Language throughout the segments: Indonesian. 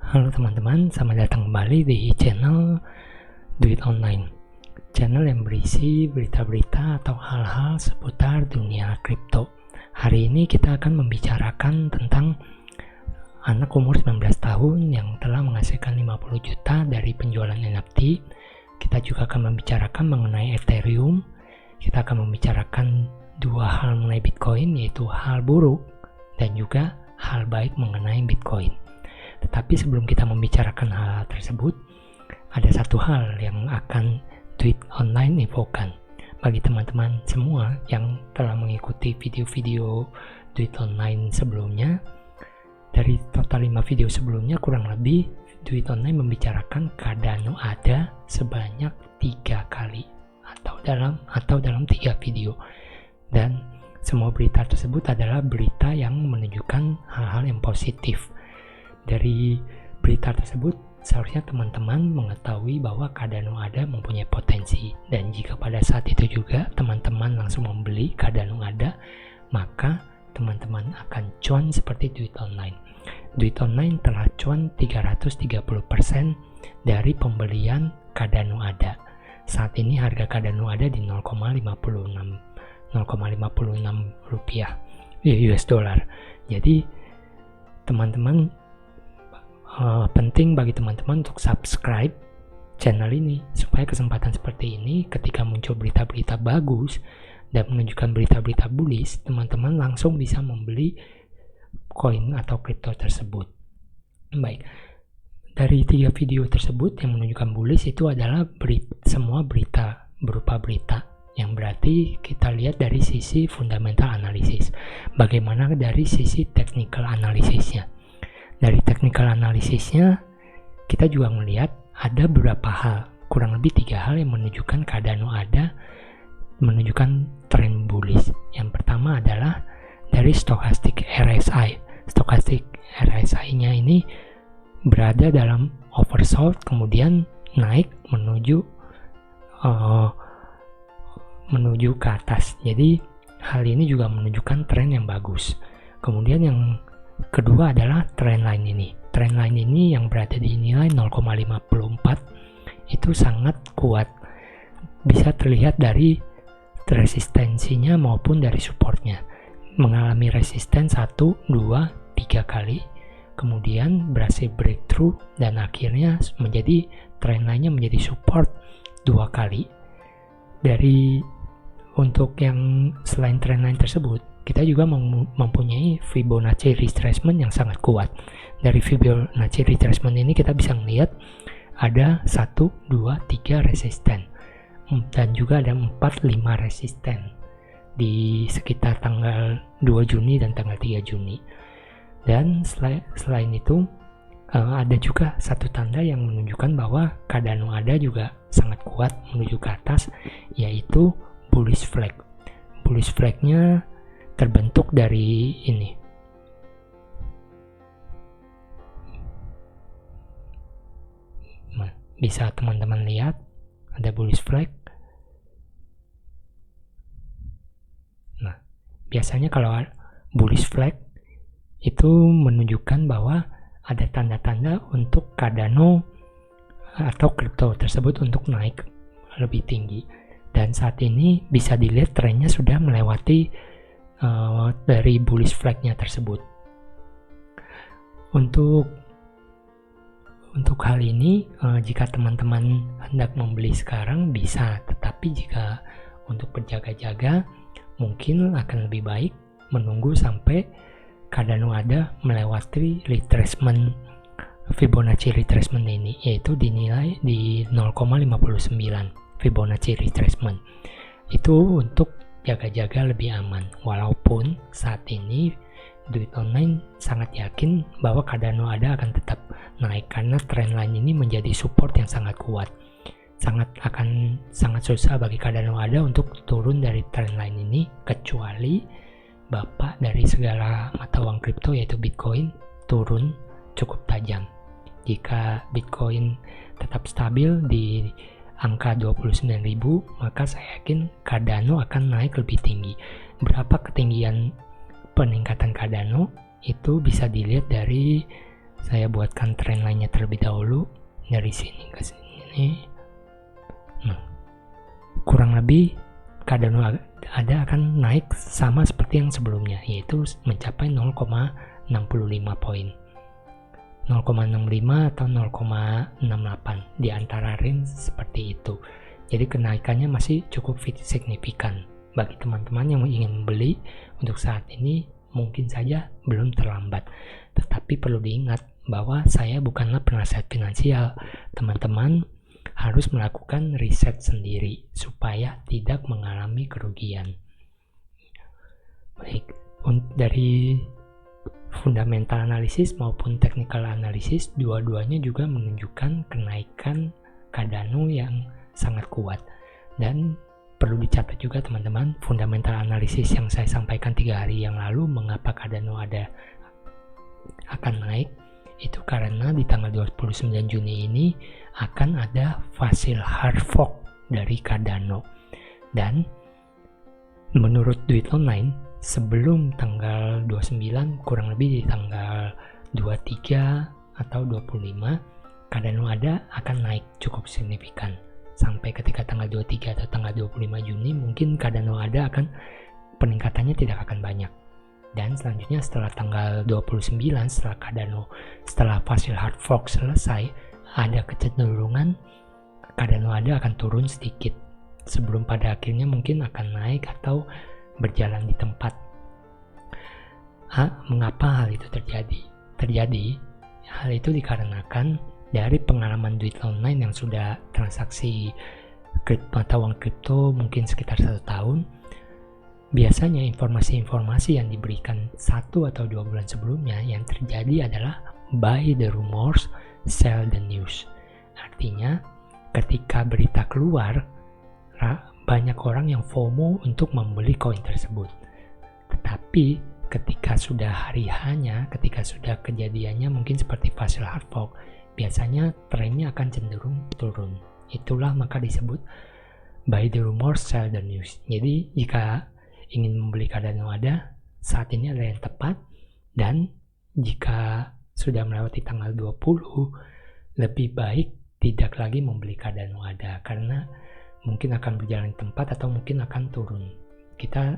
Halo teman-teman, selamat datang kembali di channel Duit Online. Channel yang berisi berita-berita atau hal-hal seputar dunia kripto. Hari ini kita akan membicarakan tentang anak umur 19 tahun yang telah menghasilkan 50 juta dari penjualan NFT. Kita juga akan membicarakan mengenai Ethereum. Kita akan membicarakan dua hal mengenai Bitcoin, yaitu hal buruk dan juga hal baik mengenai Bitcoin. Tetapi sebelum kita membicarakan hal tersebut, ada satu hal yang akan Duit Online infokan. Bagi teman-teman semua yang telah mengikuti video-video Duit Online sebelumnya, dari total 5 video sebelumnya kurang lebih Duit Online membicarakan Cardano ADA sebanyak 3 kali atau dalam 3 video. Dan semua berita tersebut adalah berita yang menunjukkan hal-hal yang positif. Dari berita tersebut, seharusnya teman-teman mengetahui bahwa Cardano ADA mempunyai potensi, dan jika pada saat itu juga teman-teman langsung membeli Cardano ADA, maka teman-teman akan cuan seperti Duit Online. Duit Online telah cuan 330% dari pembelian Cardano ADA. Saat ini harga Cardano ADA di 0,56 rupiah US dollar. Jadi teman-teman, penting bagi teman-teman untuk subscribe channel ini supaya kesempatan seperti ini ketika muncul berita-berita bagus dan menunjukkan berita-berita bullish, teman-teman langsung bisa membeli koin atau kripto tersebut. Baik, dari 3 video tersebut yang menunjukkan bullish itu adalah semua berita berupa berita, yang berarti kita lihat dari sisi fundamental analysis. Bagaimana dari sisi technical analisisnya? Dari technical analisisnya, kita juga melihat ada beberapa hal, kurang lebih 3 hal yang menunjukkan Cardano ADA menunjukkan tren bullish. Yang pertama adalah dari stochastic RSI. Stochastic RSI-nya ini berada dalam oversold, kemudian naik menuju ke atas. Jadi hal ini juga menunjukkan tren yang bagus. Kemudian yang kedua adalah trendline ini. Trendline ini yang berada di nilai 0,54 itu sangat kuat. Bisa terlihat dari resistensinya maupun dari supportnya. Mengalami resisten 1, 2, 3 kali. Kemudian berhasil breakthrough dan akhirnya menjadi trendline-nya menjadi support 2 kali. Untuk yang selain trendline tersebut, kita juga mempunyai Fibonacci retracement yang sangat kuat. Dari Fibonacci retracement ini kita bisa melihat ada 1, 2, 3 resisten, dan juga ada 4, 5 resisten di sekitar tanggal 2 Juni dan tanggal 3 Juni. Dan selain itu ada juga satu tanda yang menunjukkan bahwa Cardano ADA juga sangat kuat menuju ke atas, yaitu bullish flag. Bullish flag-nya terbentuk dari ini. Bisa teman-teman lihat ada bullish flag. Nah, biasanya kalau bullish flag itu menunjukkan bahwa ada tanda-tanda untuk Cardano atau kripto tersebut untuk naik lebih tinggi. Dan saat ini bisa dilihat trennya sudah melewati dari bullish flag-nya tersebut. Untuk hal ini, jika teman-teman hendak membeli sekarang bisa, tetapi jika untuk berjaga-jaga mungkin akan lebih baik menunggu sampai Cardano ADA melewati retracement Fibonacci retracement ini, yaitu dinilai di 0,59 Fibonacci retracement. Itu untuk jaga-jaga lebih aman. Walaupun saat ini Duit Online sangat yakin bahwa Cardano ADA akan tetap naik karena trendline ini menjadi support yang sangat kuat. Sangat susah bagi Cardano ADA untuk turun dari trendline ini, kecuali bapak dari segala mata uang kripto yaitu Bitcoin turun cukup tajam. Jika Bitcoin tetap stabil di angka 29.000, maka saya yakin Cardano akan naik lebih tinggi. Berapa ketinggian peningkatan Cardano itu bisa dilihat dari Saya buatkan trendline-nya terlebih dahulu dari sini ke sini. Kurang lebih Cardano ADA akan naik sama seperti yang sebelumnya, yaitu mencapai 0,65 poin, 0,65 atau 0,68 di antara range seperti itu. Jadi kenaikannya masih cukup signifikan. Bagi teman-teman yang ingin membeli untuk saat ini mungkin saja belum terlambat. Tetapi perlu diingat bahwa saya bukanlah penasihat finansial. Teman-teman harus melakukan riset sendiri supaya tidak mengalami kerugian. Baik, dari fundamental analisis maupun technical analisis, dua-duanya juga menunjukkan kenaikan Cardano yang sangat kuat. Dan perlu dicatat juga teman-teman, fundamental analisis yang saya sampaikan 3 hari yang lalu, mengapa Cardano ADA akan naik, itu karena di tanggal 29 Juni ini akan ada fasil hard fork dari Cardano. Dan menurut Duit Online, sebelum tanggal 29, kurang lebih di tanggal 23 atau 25, Cardano ADA akan naik cukup signifikan. Sampai ketika tanggal 23 atau tanggal 25 Juni, mungkin Cardano ADA akan peningkatannya tidak akan banyak. Dan selanjutnya setelah tanggal 29, setelah fasil hard fork selesai, ada kecenderungan Cardano ADA akan turun sedikit sebelum pada akhirnya mungkin akan naik atau berjalan di tempat. Mengapa hal itu terjadi? Hal itu dikarenakan dari pengalaman Duit Online yang sudah transaksi mata uang kripto mungkin sekitar 1 tahun. Biasanya informasi-informasi yang diberikan 1 atau 2 bulan sebelumnya yang terjadi adalah buy the rumors, sell the news. Artinya ketika berita keluar, banyak orang yang FOMO untuk membeli koin tersebut. Tetapi ketika sudah hari H-nya, ketika sudah kejadiannya mungkin seperti fasil hard fork, biasanya trennya akan cenderung turun. Itulah maka disebut buy the rumors, sell the news. Jadi jika ingin membeli Cardano ADA, saat ini adalah yang tepat. Dan jika sudah melewati tanggal 20, lebih baik tidak lagi membeli Cardano ADA karena mungkin akan berjalan di tempat atau mungkin akan turun. Kita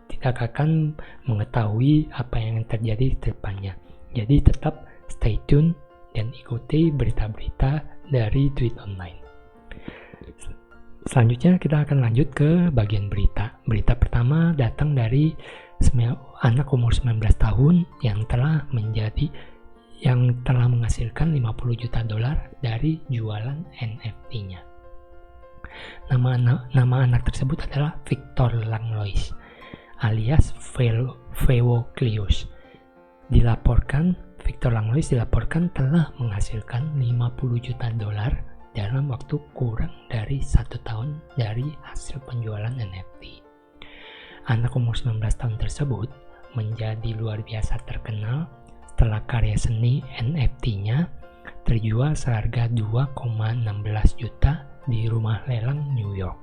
tidak akan mengetahui apa yang terjadi di depannya. Jadi tetap stay tune dan ikuti berita-berita dari Duit Online. Selanjutnya kita akan lanjut ke bagian berita. Berita pertama datang dari anak umur 19 tahun yang telah menghasilkan $50 juta dari jualan NFT-nya. Nama anak tersebut adalah Victor Langlois alias Vevoclius. Victor Langlois dilaporkan telah menghasilkan $50 juta dalam waktu kurang dari 1 tahun dari hasil penjualan NFT. Anak umur 19 tahun tersebut menjadi luar biasa terkenal setelah karya seni NFT-nya terjual seharga 2,16 juta di rumah lelang New York.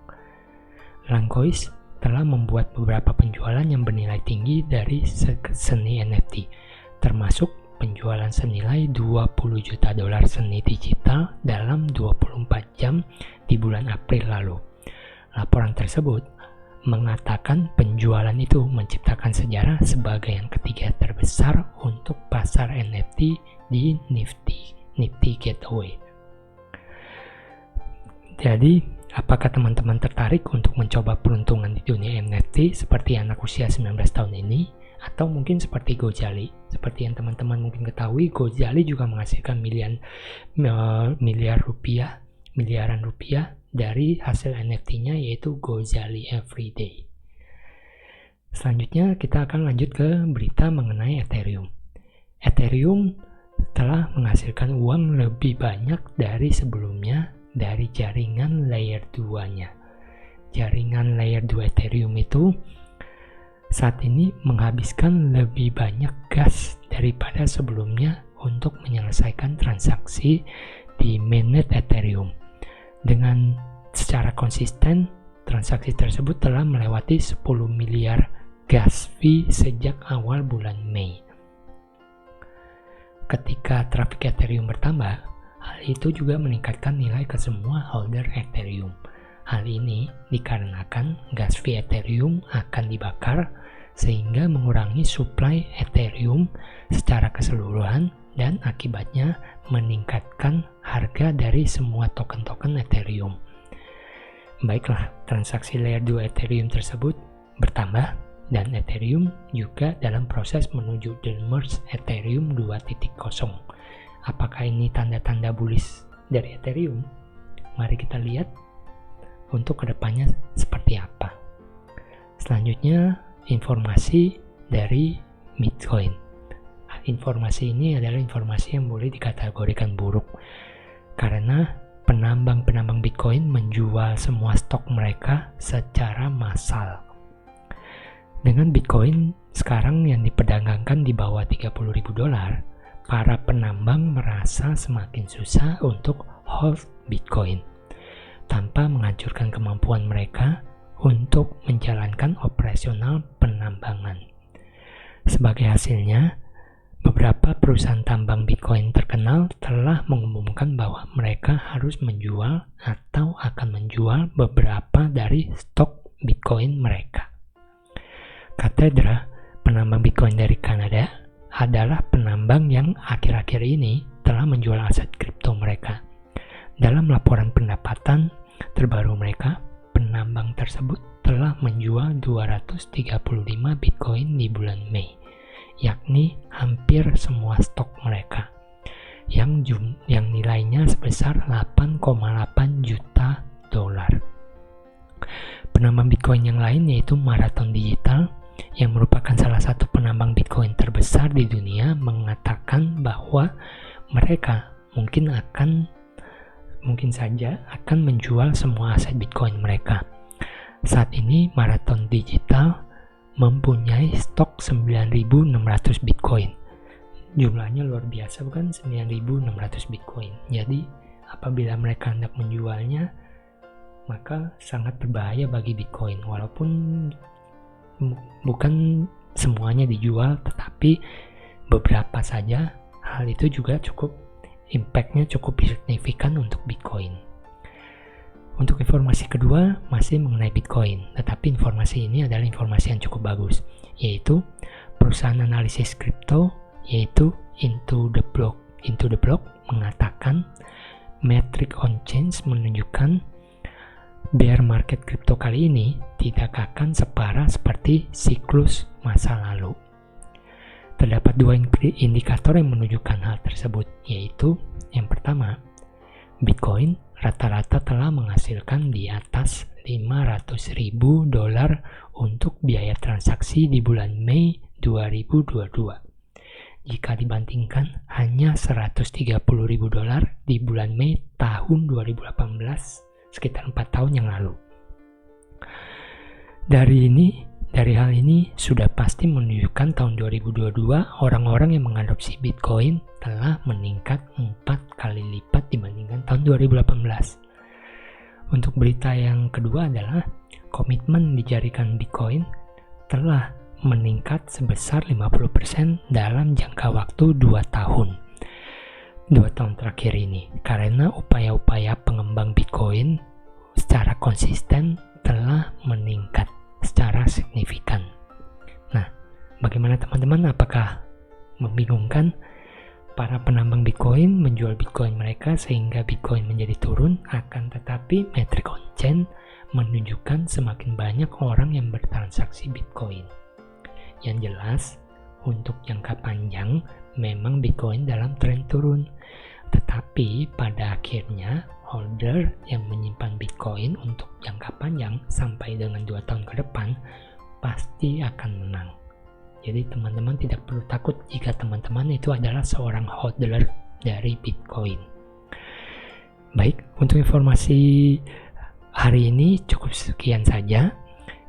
Langlois telah membuat beberapa penjualan yang bernilai tinggi dari seni NFT, termasuk penjualan senilai $20 juta seni digital dalam 24 jam di bulan April lalu. Laporan tersebut mengatakan penjualan itu menciptakan sejarah sebagai yang ketiga terbesar untuk pasar NFT di Nifty Gateway. Jadi, apakah teman-teman tertarik untuk mencoba peruntungan di dunia NFT seperti anak usia 19 tahun ini? Atau mungkin seperti Gojali. Seperti yang teman-teman mungkin ketahui, Gojali juga menghasilkan miliaran rupiah dari hasil NFT-nya, yaitu Gojali Everyday. Selanjutnya kita akan lanjut ke berita mengenai Ethereum. Ethereum telah menghasilkan uang lebih banyak dari sebelumnya dari jaringan layer 2-nya. Jaringan layer 2 Ethereum itu saat ini menghabiskan lebih banyak gas daripada sebelumnya untuk menyelesaikan transaksi di mainnet Ethereum. Dengan secara konsisten, transaksi tersebut telah melewati 10 miliar gas fee sejak awal bulan Mei. ketika traffic Ethereum bertambah, hal itu juga meningkatkan nilai ke semua holder Ethereum. Hal ini dikarenakan gas fee Ethereum akan dibakar sehingga mengurangi supply Ethereum secara keseluruhan dan akibatnya meningkatkan harga dari semua token-token Ethereum. Baiklah, transaksi layer 2 Ethereum tersebut bertambah dan Ethereum juga dalam proses menuju the merge Ethereum 2.0. Apakah ini tanda-tanda bullish dari Ethereum? Mari kita lihat untuk kedepannya seperti apa. Selanjutnya, informasi dari Bitcoin. Informasi ini adalah informasi yang boleh dikategorikan buruk karena penambang Bitcoin menjual semua stok mereka secara massal. Dengan Bitcoin sekarang yang diperdagangkan di bawah $30.000, para penambang merasa semakin susah untuk hold Bitcoin tanpa menghancurkan kemampuan mereka untuk menjalankan operasional penambangan. Sebagai hasilnya, beberapa perusahaan tambang Bitcoin terkenal telah mengumumkan bahwa mereka harus menjual atau akan menjual beberapa dari stok Bitcoin mereka. Cathedra, penambang Bitcoin dari Kanada, adalah penambang yang akhir-akhir ini telah menjual aset kripto mereka. Dalam laporan pendapatan terbaru mereka, penambang tersebut telah menjual 235 Bitcoin di bulan Mei, yakni hampir semua stok mereka, yang nilainya sebesar 8,8 juta dolar. Penambang Bitcoin yang lain yaitu Marathon Digital, yang merupakan salah satu penambang Bitcoin terbesar di dunia, mengatakan bahwa mereka mungkin saja akan menjual semua aset Bitcoin mereka. Saat ini Marathon Digital mempunyai stok 9.600 Bitcoin. Jumlahnya luar biasa, bukan? 9.600 Bitcoin. Jadi apabila mereka hendak menjualnya, maka sangat berbahaya bagi Bitcoin. Walaupun bukan semuanya dijual, tetapi beberapa saja, hal itu juga impact-nya cukup signifikan untuk Bitcoin. Untuk informasi kedua masih mengenai Bitcoin, tetapi informasi ini adalah informasi yang cukup bagus, yaitu perusahaan analisis kripto yaitu Into the Block mengatakan metric on change menunjukkan bear market kripto kali ini tidak akan separah seperti siklus masa lalu. Terdapat dua indikator yang menunjukkan hal tersebut, yaitu yang pertama, Bitcoin rata-rata telah menghasilkan di atas $500.000 untuk biaya transaksi di bulan Mei 2022. Jika dibandingkan hanya $130.000 di bulan Mei tahun 2018, sekitar 4 tahun yang lalu. Dari hal ini sudah pasti menunjukkan tahun 2022 orang-orang yang mengadopsi Bitcoin telah meningkat 4 kali lipat dibandingkan tahun 2018. Untuk berita yang kedua adalah komitmen dijadikan Bitcoin telah meningkat sebesar 50% dalam jangka waktu 2 tahun. 2 tahun terakhir ini karena upaya-upaya pengembang Bitcoin secara konsisten telah meningkat secara signifikan. Nah, bagaimana teman-teman? Apakah membingungkan? Para penambang Bitcoin menjual Bitcoin mereka sehingga Bitcoin menjadi turun, akan tetapi metric on chain menunjukkan semakin banyak orang yang bertransaksi Bitcoin. Yang jelas, untuk jangka panjang memang Bitcoin dalam tren turun, tetapi pada akhirnya holder yang menyimpan Bitcoin untuk jangka panjang sampai dengan 2 tahun ke depan pasti akan menang. Jadi teman-teman tidak perlu takut jika teman-teman itu adalah seorang holder dari Bitcoin. Baik, untuk informasi hari ini cukup sekian saja.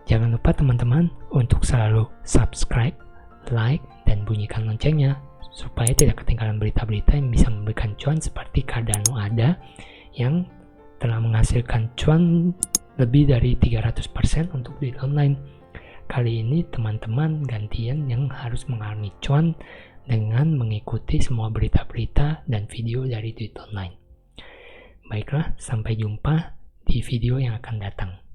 Jangan lupa teman-teman untuk selalu subscribe, like, dan bunyikan loncengnya supaya tidak ketinggalan berita-berita yang bisa memberikan cuan seperti Cardano ADA yang telah menghasilkan cuan lebih dari 300% untuk duit online. Kali ini teman-teman gantian yang harus mengalami cuan dengan mengikuti semua berita-berita dan video dari Tweet Online. Baiklah, sampai jumpa di video yang akan datang.